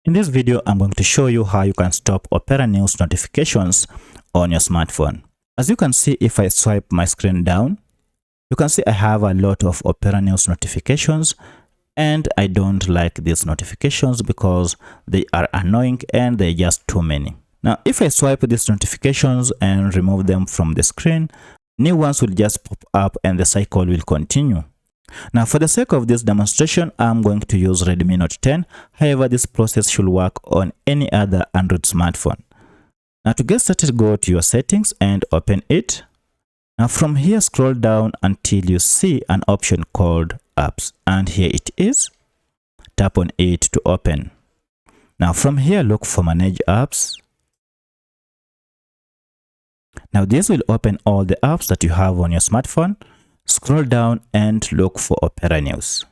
In this video, I'm going to show you how you can stop Opera News notifications on your smartphone. As you can see, if I swipe my screen down, you can see I have a lot of Opera News notifications, and I don't like these notifications because they are annoying and they're just too many. Now, if I swipe these notifications and remove them from the screen, new ones will just pop up and the cycle will continue. Now, for the sake of this demonstration, I'm going to use Redmi Note 10. However, this process should work on any other Android smartphone. Now, to get started, go to your settings and open it. Now, from here, scroll down until you see an option called Apps, and here it is. Tap on it to open. Now, from here, look for Manage Apps. Now, this will open all the apps that you have on your smartphone. Scroll down and look for Opera News.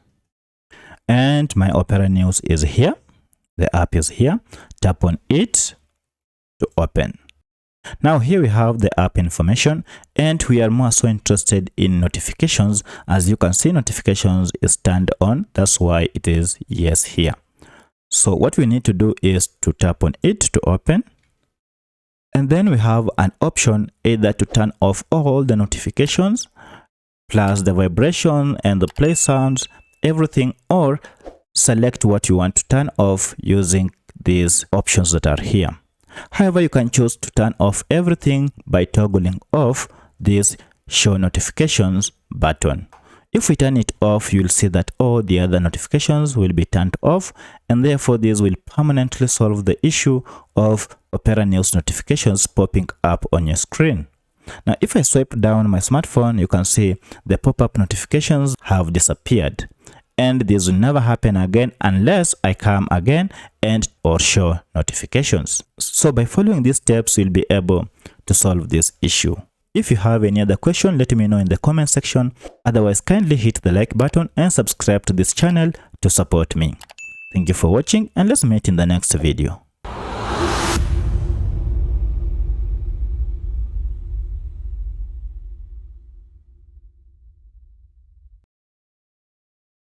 And my Opera News is here. The app is here. Tap on it to open. Now here we have the app information, and we are more so interested in notifications. As you can see, notifications is turned on. That's why it is yes here. So what we need to do is to tap on it to open. And then we have an option either to turn off all the notifications, plus the vibration and the play sounds, everything, or select what you want to turn off using these options that are here. However, you can choose to turn off everything by toggling off this show notifications button. If we turn it off, you'll see that all the other notifications will be turned off, and therefore this will permanently solve the issue of Opera News notifications popping up on your screen. Now, if I swipe down my smartphone, you can see the pop-up notifications have disappeared, and this will never happen again unless I come again and or show notifications. So by following these steps, you'll be able to solve this issue. If you have any other question, let me know in the comment section. Otherwise, kindly hit the like button and subscribe to this channel to support me. Thank you for watching, and let's meet in the next video.